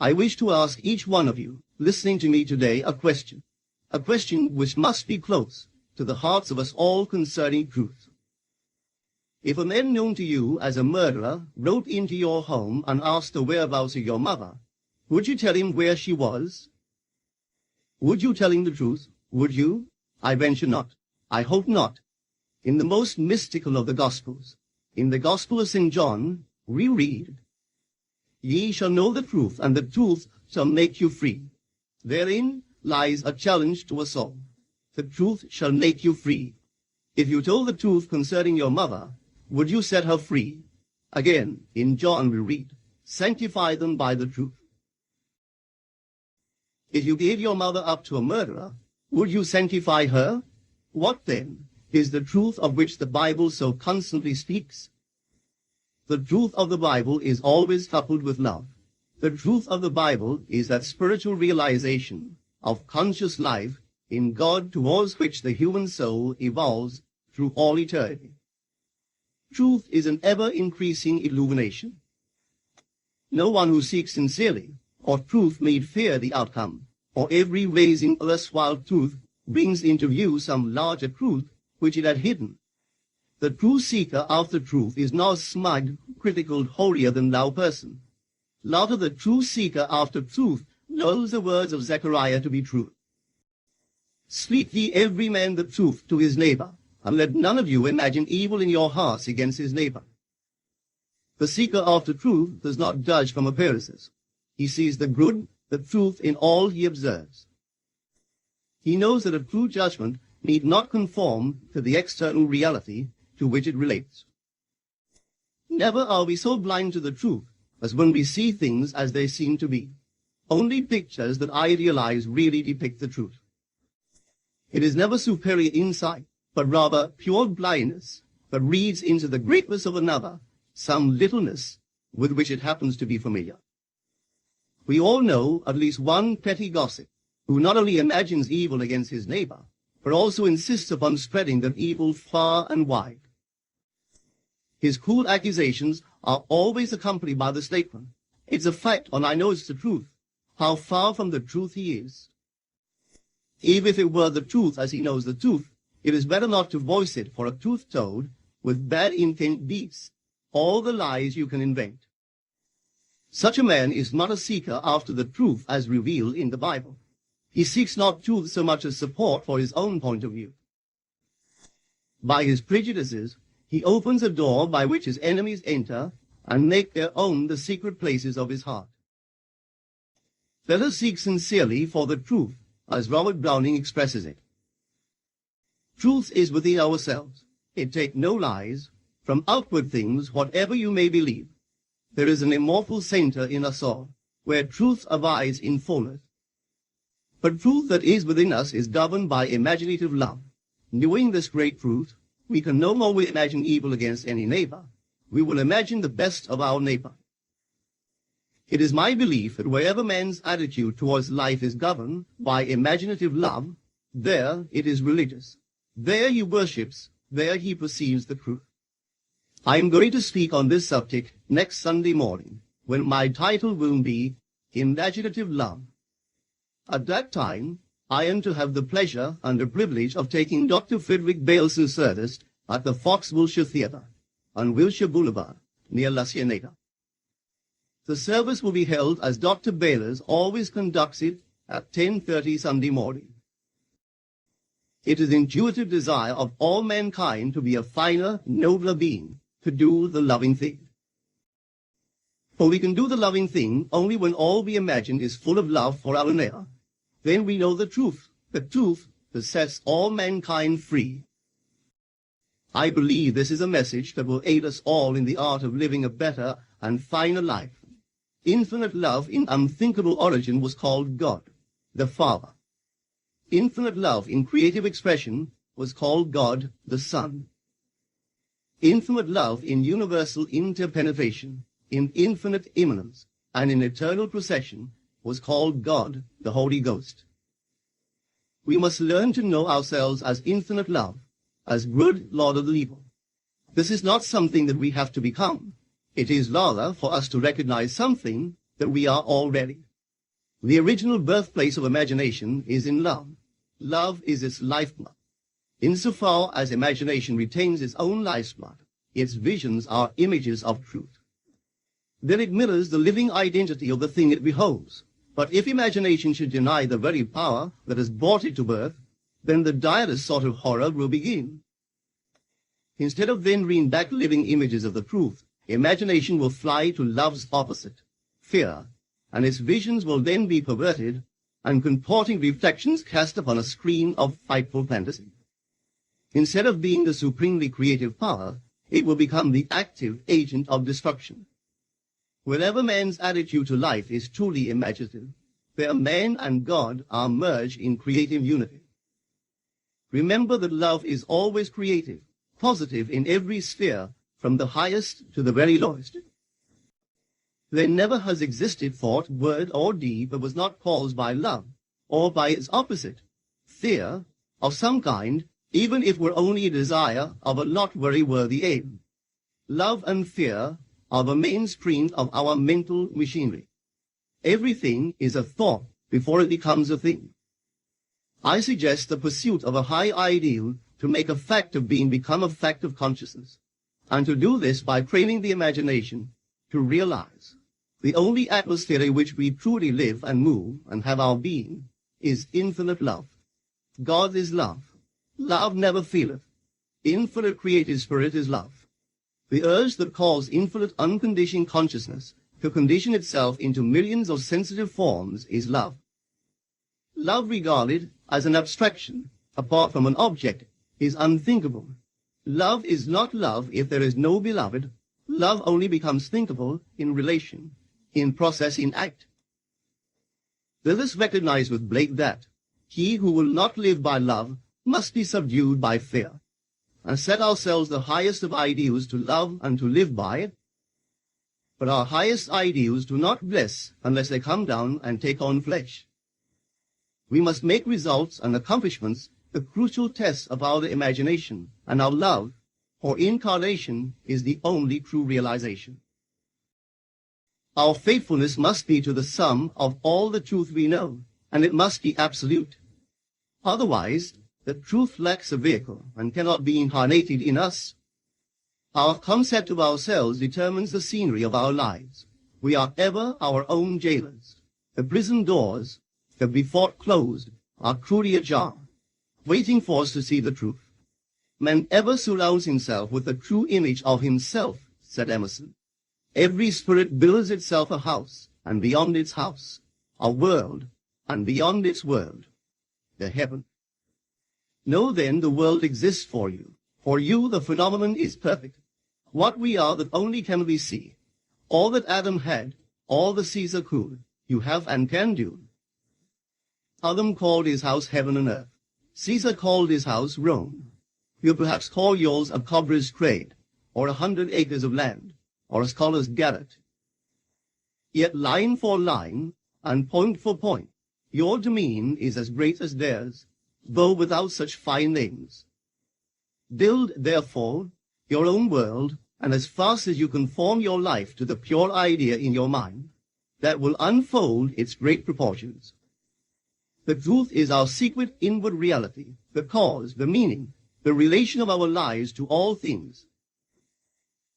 I wish to ask each one of you, listening to me today, a question which must be close to the hearts of us all concerning truth. If a man known to you as a murderer rode into your home and asked the whereabouts of your mother, would you tell him where she was? Would you tell him the truth? Would you? I venture not. I hope not. In the most mystical of the Gospels, in the Gospel of St. John, we read, "Ye shall know the truth, and the truth shall make you free." Therein lies a challenge to us all. The truth shall make you free. If you told the truth concerning your mother, would you set her free? Again, in John we read, "Sanctify them by the truth." If you gave your mother up to a murderer, would you sanctify her? What then is the truth of which the Bible so constantly speaks? The truth of the Bible is always coupled with love. The truth of the Bible is that spiritual realization of conscious life in God towards which the human soul evolves through all eternity. Truth is an ever-increasing illumination. No one who seeks sincerely or truth need fear the outcome, or every raising erstwhile truth brings into view some larger truth which it had hidden. The true seeker after truth is not a smug, critical, holier-than-thou person. Rather, the true seeker after truth knows the words of Zechariah to be true. Speak ye every man the truth to his neighbor, and let none of you imagine evil in your hearts against his neighbor. The seeker after truth does not judge from appearances. He sees the good, the truth in all he observes. He knows that a true judgment need not conform to the external reality to which it relates. Never are we so blind to the truth as when we see things as they seem to be. Only pictures that idealize really depict the truth. It is never superior insight, but rather pure blindness that reads into the greatness of another some littleness with which it happens to be familiar. We all know at least one petty gossip who not only imagines evil against his neighbor, but also insists upon spreading that evil far and wide. His cool accusations are always accompanied by the statement, "It's a fact, and I know it's the truth." How far from the truth he is. Even if it were the truth as he knows the truth, it is better not to voice it, for a truth told with bad intent beats all the lies you can invent. Such a man is not a seeker after the truth as revealed in the Bible. He seeks not truth so much as support for his own point of view. By his prejudices, he opens a door by which his enemies enter and make their own the secret places of his heart. Let us seek sincerely for the truth, as Robert Browning expresses it. Truth is within ourselves. It takes no lies. From outward things, whatever you may believe, there is an immortal center in us all, where truth abides in fullness. But truth that is within us is governed by imaginative love. Knowing this great truth, we can no longer imagine evil against any neighbor. We will imagine the best of our neighbor. It is my belief that wherever man's attitude towards life is governed by imaginative love, there it is religious. There he worships, there he perceives the truth. I am going to speak on this subject next Sunday morning, when my title will be Imaginative Love. At that time, I am to have the pleasure and the privilege of taking Dr. Frederick Bailes' service at the Fox Wilshire Theatre on Wilshire Boulevard, near La Cienega. The service will be held as Dr. Bailes always conducts it at 10:30 Sunday morning. It is the intuitive desire of all mankind to be a finer, nobler being, to do the loving thing. For we can do the loving thing only when all we imagine is full of love for our neighbor. Then we know the truth that sets all mankind free. I believe this is a message that will aid us all in the art of living a better and finer life. Infinite love in unthinkable origin was called God, the Father. Infinite love in creative expression was called God, the Son. Infinite love in universal interpenetration, in infinite immanence, and in eternal procession was called God, the Holy Ghost. We must learn to know ourselves as infinite love, as good Lord of the evil. This is not something that we have to become. It is rather for us to recognize something that we are already. The original birthplace of imagination is in love. Love is its lifeblood. Insofar as imagination retains its own lifeblood, its visions are images of truth. Then it mirrors the living identity of the thing it beholds. But if imagination should deny the very power that has brought it to birth, then the direst sort of horror will begin. Instead of then bringing back living images of the truth, imagination will fly to love's opposite, fear, and its visions will then be perverted and contorting reflections cast upon a screen of frightful fantasy. Instead of being the supremely creative power, it will become the active agent of destruction. Whenever man's attitude to life is truly imaginative, where man and God are merged in creative unity. Remember that love is always creative, positive in every sphere, from the highest to the very lowest. There never has existed thought, word, or deed that was not caused by love, or by its opposite, fear, of some kind, even if were only a desire of a not very worthy aim. Love and fear are the mainspring of our mental machinery. Everything is a thought before it becomes a thing. I suggest the pursuit of a high ideal to make a fact of being become a fact of consciousness, and to do this by training the imagination to realize the only atmosphere in which we truly live and move and have our being is infinite love. God is love. Love never faileth. Infinite creative spirit is love. The urge that calls infinite unconditioned consciousness to condition itself into millions of sensitive forms is love. Love regarded as an abstraction, apart from an object, is unthinkable. Love is not love if there is no beloved. Love only becomes thinkable in relation, in process, in act. Let us recognize with Blake that he who will not live by love must be subdued by fear, and set ourselves the highest of ideals to love and to live by it. But our highest ideals do not bless unless they come down and take on flesh. We must make results and accomplishments the crucial test of our imagination, and our love, or incarnation, is the only true realization. Our faithfulness must be to the sum of all the truth we know, and it must be absolute. Otherwise, the truth lacks a vehicle and cannot be incarnated in us. Our concept of ourselves determines the scenery of our lives. We are ever our own jailers. The prison doors that we thought closed are truly ajar, waiting for us to see the truth. Man ever surrounds himself with the true image of himself, said Emerson. Every spirit builds itself a house, and beyond its house, a world, and beyond its world, the heaven. Know then the world exists for you. For you the phenomenon is perfect. What we are that only can we see. All that Adam had, all the Caesar could, you have and can do. Adam called his house heaven and earth. Caesar called his house Rome. You perhaps call yours a cobbler's trade, or 100 acres of land, or a scholar's garret. Yet line for line, and point for point, your domain is as great as theirs, though without such fine names. Build, therefore, your own world, and as fast as you conform your life to the pure idea in your mind, that will unfold its great proportions. The truth is our secret inward reality, the cause, the meaning, the relation of our lives to all things.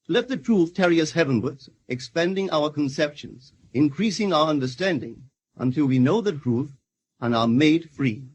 Let the truth carry us heavenwards, expanding our conceptions, increasing our understanding, until we know the truth and are made free.